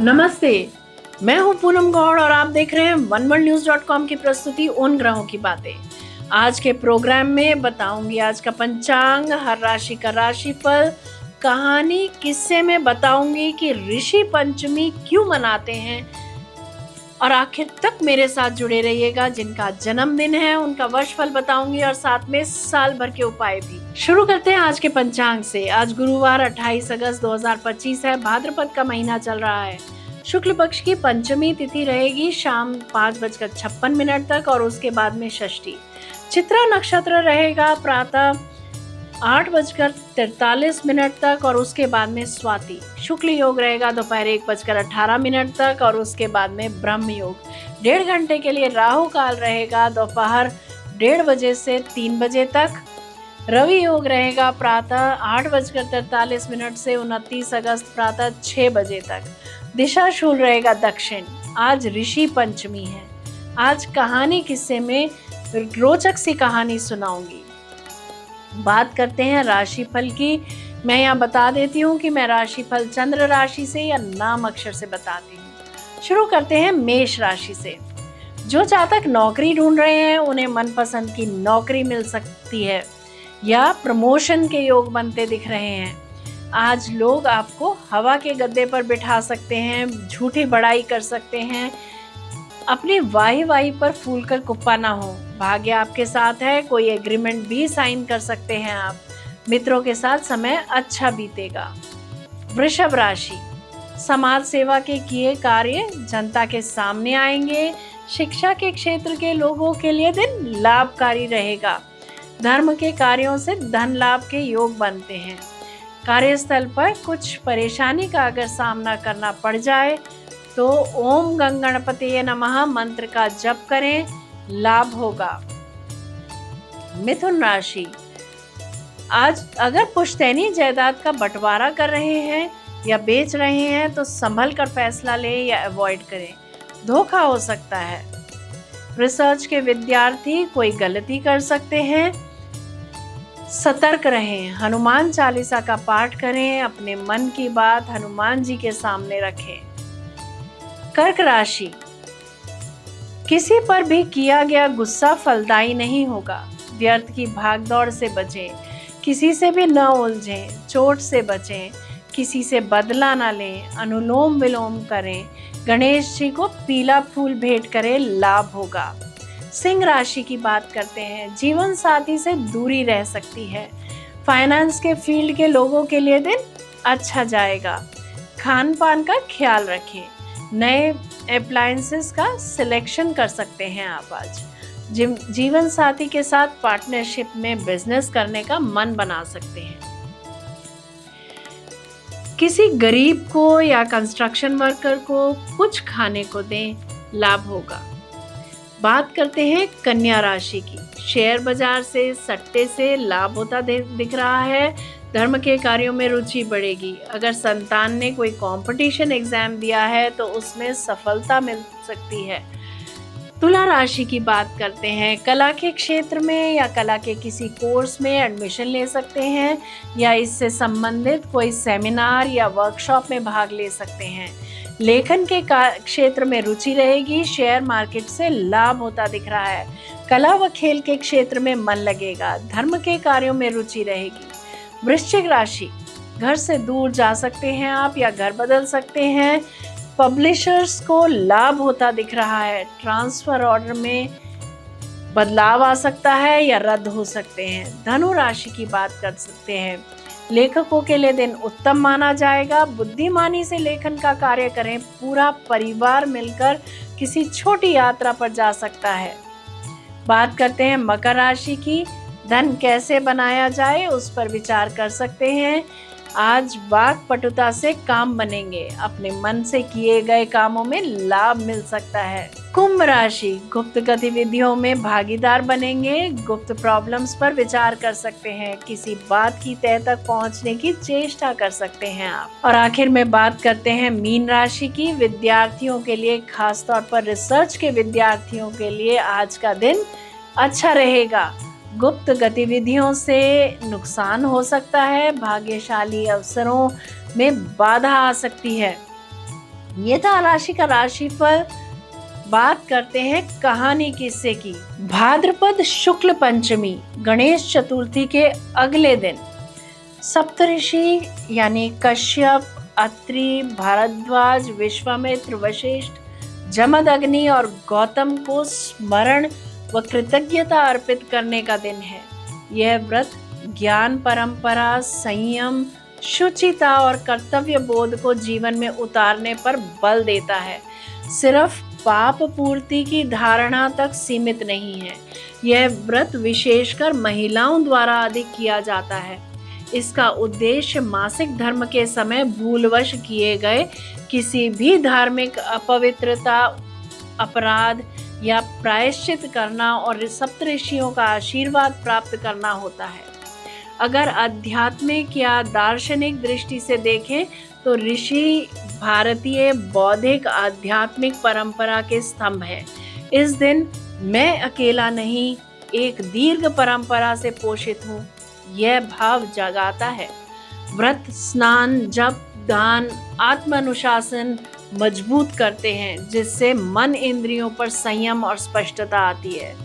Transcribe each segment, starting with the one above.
नमस्ते। मैं हूं पूनम गौड़ और आप देख रहे हैं oneworldnews.com की प्रस्तुति उन ग्रहों की बातें। आज के प्रोग्राम में बताऊंगी आज का पंचांग, हर राशि का राशिफल, कहानी, किस्से में बताऊंगी कि ऋषि पंचमी क्यों मनाते हैं और आखिर तक मेरे साथ जुड़े रहिएगा। जिनका जन्मदिन है उनका वर्षफल बताऊंगी और साथ में साल भर के उपाय भी। शुरू करते हैं आज के पंचांग से। आज गुरुवार 28 अगस्त 2025 है। भाद्रपद का महीना चल रहा है। शुक्ल पक्ष की पंचमी तिथि रहेगी शाम 5:56 तक और उसके बाद में षष्ठी। चित्रा नक्षत्र रहेगा प्रातः 8:43 तक और उसके बाद में स्वाति। शुक्ल योग रहेगा दोपहर 1:18 तक और उसके बाद में ब्रह्म योग। 1.5 घंटे के लिए राहु काल रहेगा दोपहर 1:30 बजे से 3 बजे तक। रवि योग रहेगा प्रातः 8:43 से 29 अगस्त प्रातः 6 बजे तक। दिशा शूल रहेगा दक्षिण। आज ऋषि पंचमी है। आज कहानी किस्से में रोचक सी कहानी सुनाऊंगी। बात करते हैं राशिफल की। मैं यहाँ बता देती हूँ कि मैं राशिफल चंद्र राशि से या नाम अक्षर से बताती हूँ। शुरू करते हैं मेष राशि से। जो जातक नौकरी ढूंढ रहे हैं उन्हें मनपसंद की नौकरी मिल सकती है या प्रमोशन के योग बनते दिख रहे हैं। आज लोग आपको हवा के गद्दे पर बिठा सकते हैं, झूठी बड़ाई कर सकते हैं। अपनी वाही पर फूलकर कुप्पा ना हो। भाग्य आपके साथ है। कोई एग्रीमेंट भी साइन कर सकते हैं आप। मित्रों के साथ समय अच्छा बीतेगा। वृषभ राशि। समाज सेवा के किए कार्य जनता के सामने आएंगे। शिक्षा के क्षेत्र के लोगों के लिए दिन लाभकारी रहेगा। धर्म के कार्यों से धन लाभ के योग बनते हैं। कार्यस्थल पर कुछ परेशानी का अगर सामना करना पड़ जाए तो ओम गंग गणपतये नमः मंत्र का जप करें, लाभ होगा। मिथुन राशि। आज अगर पुश्तैनी जायदाद का बंटवारा कर रहे हैं या बेच रहे हैं तो संभल कर फैसला लें या अवॉइड करें, धोखा हो सकता है। रिसर्च के विद्यार्थी कोई गलती कर सकते हैं, सतर्क रहें। हनुमान चालीसा का पाठ करें। अपने मन की बात हनुमान जी के सामने रखें। कर्क राशि। किसी पर भी किया गया गुस्सा फलदायी नहीं होगा। व्यर्थ की भागदौड़ से बचें। किसी से भी न उलझें। चोट से बचें। किसी से बदला न लें। अनुलोम विलोम करें। गणेश जी को पीला फूल भेंट करें, लाभ होगा। सिंह राशि की बात करते हैं। जीवन साथी से दूरी रह सकती है। फाइनेंस के फील्ड के लोगों के लिए दिन अच्छा जाएगा। खान पान का ख्याल रखें। नए अप्लायंसेस का सिलेक्शन कर सकते हैं आप आज। जीवन साथी के साथ पार्टनरशिप में बिजनेस करने का मन बना सकते हैं। किसी गरीब को या कंस्ट्रक्शन वर्कर को कुछ खाने को दें, लाभ होगा। बात करते हैं कन्या राशि की। शेयर बाजार से सट्टे से लाभ होता दिख रहा है। धर्म के कार्यों में रुचि बढ़ेगी। अगर संतान ने कोई कंपटीशन एग्जाम दिया है तो उसमें सफलता मिल सकती है। तुला राशि की बात करते हैं। कला के क्षेत्र में या कला के किसी कोर्स में एडमिशन ले सकते हैं या इससे संबंधित कोई सेमिनार या वर्कशॉप में भाग ले सकते हैं। लेखन के क्षेत्र में रुचि रहेगी। शेयर मार्केट से लाभ होता दिख रहा है। कला व खेल के क्षेत्र में मन लगेगा। धर्म के कार्यों में रुचि रहेगी। वृश्चिक राशि। घर से दूर जा सकते हैं आप या घर बदल सकते हैं। पब्लिशर्स को लाभ होता दिख रहा है। ट्रांसफर ऑर्डर में बदलाव आ सकता है या रद्द हो सकते हैं। धनु राशि की बात कर सकते हैं। लेखकों के लिए दिन उत्तम माना जाएगा। बुद्धिमानी से लेखन का कार्य करें। पूरा परिवार मिलकर किसी छोटी यात्रा पर जा सकता है। बात करते हैं मकर राशि की। धन कैसे बनाया जाए उस पर विचार कर सकते हैं। आज वाक पटुता से काम बनेंगे। अपने मन से किए गए कामों में लाभ मिल सकता है। कुंभ राशि। गुप्त गतिविधियों में भागीदार बनेंगे। गुप्त प्रॉब्लम्स पर विचार कर सकते हैं। किसी बात की तह तक पहुंचने की चेष्टा कर सकते हैं आप। और आखिर में बात करते हैं मीन राशि की। विद्यार्थियों के लिए, खास तौर पर रिसर्च के विद्यार्थियों के लिए आज का दिन अच्छा रहेगा। गुप्त गतिविधियों से नुकसान हो सकता है। भाग्यशाली अवसरों में बाधा आ सकती है। ये था राशि का राशिफल। बात करते हैं कहानी किस्से की। भाद्रपद शुक्ल पंचमी गणेश चतुर्थी के अगले दिन सप्तऋषि यानी कश्यप, अत्रि, भारद्वाज, विश्वामित्र, वशिष्ठ, जमदग्नि और गौतम को स्मरण व कृतज्ञता अर्पित करने का दिन है। यह व्रत ज्ञान परंपरा, संयम, शुचिता और कर्तव्य बोध को जीवन में उतारने पर बल देता है। सिर्फ पाप पूर्ति की धारणा तक सीमित नहीं है। यह व्रत विशेषकर महिलाओं द्वारा अधिक किया जाता है। इसका उद्देश्य मासिक धर्म के समय भूलवश किए गए किसी भी धार्मिक अपवित्रता, अपराध या प्रायश्चित करना और सप्तऋषियों का आशीर्वाद प्राप्त करना होता है। अगर आध्यात्मिक या दार्शनिक दृष्टि से देखें तो ऋषि भारतीय बौद्धिक आध्यात्मिक परंपरा के स्तंभ है। इस दिन मैं अकेला नहीं, एक दीर्घ परंपरा से पोषित हूँ, यह भाव जगाता है। व्रत, स्नान, जप, दान, आत्मानुशासन मजबूत करते हैं, जिससे मन इंद्रियों पर संयम और स्पष्टता आती है।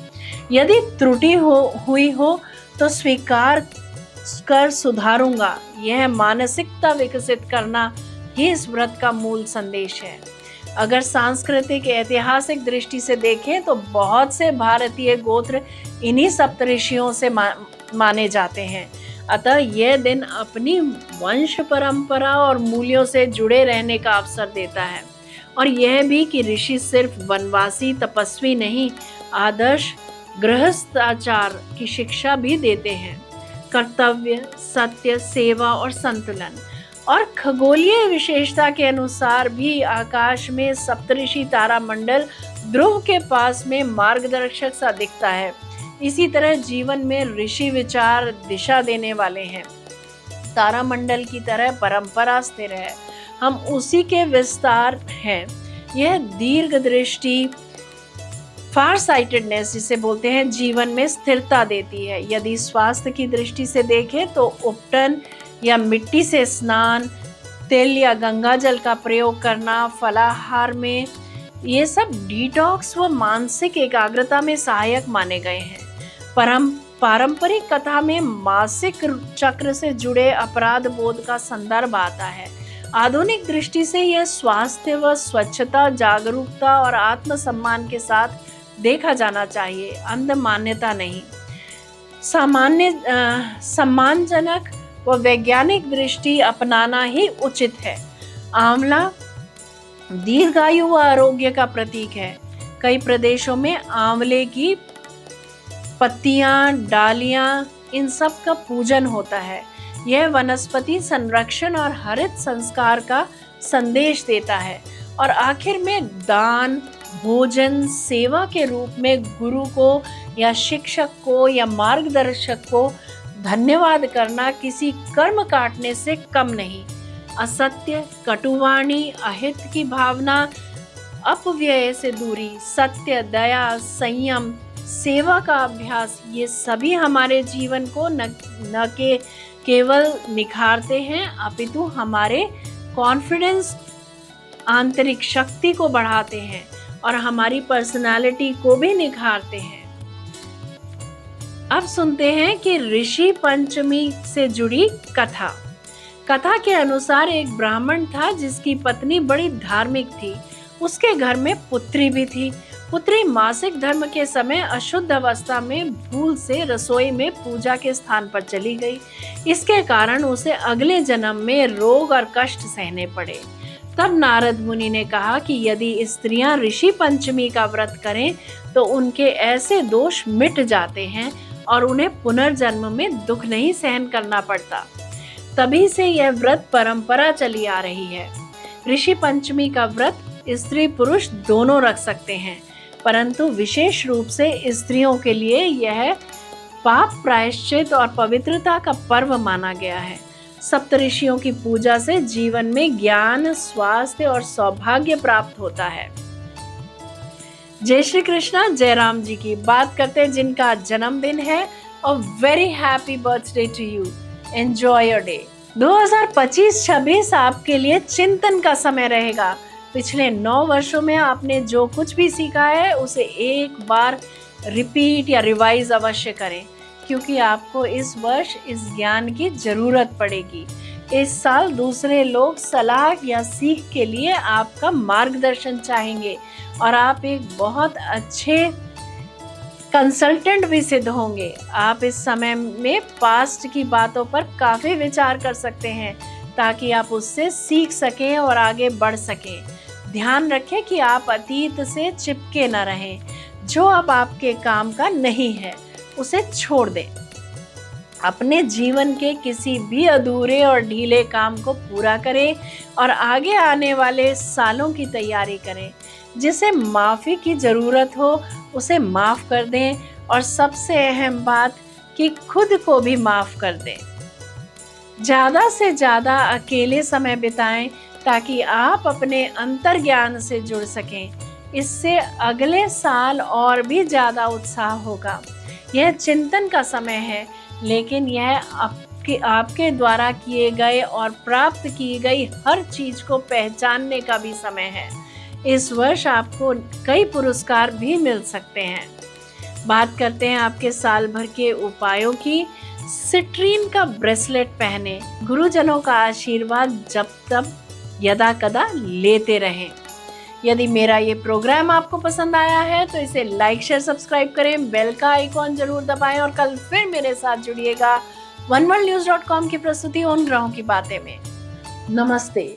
यदि त्रुटि हुई हो तो स्वीकार कर सुधारूंगा, यह मानसिकता विकसित करना ही इस व्रत का मूल संदेश है। अगर सांस्कृतिक ऐतिहासिक दृष्टि से देखें तो बहुत से भारतीय गोत्र इन्हीं सप्तऋषियों से माने जाते हैं। अतः यह दिन अपनी वंश परंपरा और मूल्यों से जुड़े रहने का अवसर देता है, और यह भी कि ऋषि सिर्फ वनवासी तपस्वी नहीं, आदर्श गृहस्थ आचार की शिक्षा भी देते हैं। कर्तव्य, सत्य, सेवा और संतुलन। और खगोलीय विशेषता के अनुसार भी आकाश में सप्तऋषि तारामंडल ध्रुव के पास में मार्गदर्शक सा दिखता है। इसी तरह जीवन में ऋषि विचार दिशा देने वाले हैं। तारामंडल की तरह परंपरा स्थिर है, हम उसी के विस्तार हैं। यह दीर्घ दृष्टि, फार साइटेडनेस जिसे बोलते हैं, जीवन में स्थिरता देती है। यदि स्वास्थ्य की दृष्टि से देखें तो उपटन या मिट्टी से स्नान, तिल या गंगा जल का प्रयोग करना, फलाहार में, ये सब डिटॉक्स व मानसिक एकाग्रता में सहायक माने गए हैं। पारंपरिक कथा में मासिक चक्र से जुड़े अपराध बोध का संदर्भ आता है। आधुनिक दृष्टि से यह स्वास्थ्य व स्वच्छता, जागरूकता और आत्मसम्मान के साथ देखा जाना चाहिए, अंध मान्यता नहीं। सम्मानजनक व वैज्ञानिक दृष्टि अपनाना ही उचित है। आंवला दीर्घायु व आरोग्य का प्रतीक है। कई प्रदेशों में आंवले की पत्तियां, डालियां, इन सब का पूजन होता है। यह वनस्पति संरक्षण और हरित संस्कार का संदेश देता है। और आखिर में दान, भोजन, सेवा के रूप में गुरु को या शिक्षक को या मार्गदर्शक को धन्यवाद करना किसी कर्म काटने से कम नहीं। असत्य, कटुवाणी, अहित की भावना, अपव्यय से दूरी, सत्य, दया, संयम, सेवा का अभ्यास, ये सभी हमारे जीवन को न केवल निखारते हैं अपितु हमारे कॉन्फिडेंस, आंतरिक शक्ति को बढ़ाते हैं और हमारी पर्सनालिटी को भी निखारते हैं। अब सुनते हैं कि ऋषि पंचमी से जुड़ी कथा। कथा के अनुसार एक ब्राह्मण था जिसकी पत्नी बड़ी धार्मिक थी। उसके घर में पुत्री भी थी। पुत्री मासिक धर्म के समय अशुद्ध अवस्था में भूल से रसोई में पूजा के स्थान पर चली गई। इसके कारण उसे अगले जन्म में रोग और कष्ट सहने पड़े। तब नारद मुनि ने कहा कि यदि स्त्रियां ऋषि पंचमी का व्रत करें तो उनके ऐसे दोष मिट जाते हैं और उन्हें पुनर्जन्म में दुख नहीं सहन करना पड़ता। तभी से यह व्रत परंपरा चली आ रही है। ऋषि पंचमी का व्रत स्त्री पुरुष दोनों रख सकते हैं, परंतु विशेष रूप से स्त्रियों के लिए यह पाप प्रायश्चित और पवित्रता का पर्व माना गया है। सप्तऋषियों की पूजा से जीवन में ज्ञान, स्वास्थ्य और सौभाग्य प्राप्त होता है। जय श्री कृष्णा, जय राम जी की बात करते हैं जिनका जन्मदिन है। A very happy birthday to you, enjoy your day. 2025-26 आपके लिए चिंतन का समय रहेगा। पिछले 9 वर्षों में आपने जो कुछ भी सीखा है उसे एक बार रिपीट या रिवाइज अवश्य करें, क्योंकि आपको इस वर्ष इस ज्ञान की ज़रूरत पड़ेगी। इस साल दूसरे लोग सलाह या सीख के लिए आपका मार्गदर्शन चाहेंगे और आप एक बहुत अच्छे कंसल्टेंट भी सिद्ध होंगे। आप इस समय में पास्ट की बातों पर काफ़ी विचार कर सकते हैं ताकि आप उससे सीख सकें और आगे बढ़ सकें। ध्यान रखें कि आप अतीत से चिपके न रहें। जो अब आपके काम का नहीं है उसे छोड़ दें। अपने जीवन के किसी भी अधूरे और ढीले काम को पूरा करें और आगे आने वाले सालों की तैयारी करें। जिसे माफ़ी की ज़रूरत हो उसे माफ़ कर दें और सबसे अहम बात कि खुद को भी माफ़ कर दें। ज़्यादा से ज़्यादा अकेले समय बिताएं ताकि आप अपने अंतर्ज्ञान से जुड़ सकें। इससे अगले साल और भी ज़्यादा उत्साह होगा। यह चिंतन का समय है, लेकिन यह आपके द्वारा किए गए और प्राप्त की गई हर चीज़ को पहचानने का भी समय है। इस वर्ष आपको कई पुरस्कार भी मिल सकते हैं। बात करते हैं आपके साल भर के उपायों की। सिट्रीन का ब्रेसलेट पहने, गुरुजनों का आशीर्वाद जब तब यदा कदा लेते रहें। यदि मेरा ये प्रोग्राम आपको पसंद आया है तो इसे लाइक शेयर सब्सक्राइब करें, बेल का आइकॉन जरूर दबाएं और कल फिर मेरे साथ जुड़िएगा oneworldnews.com की प्रस्तुति उन ग्रहों की बातें में। नमस्ते।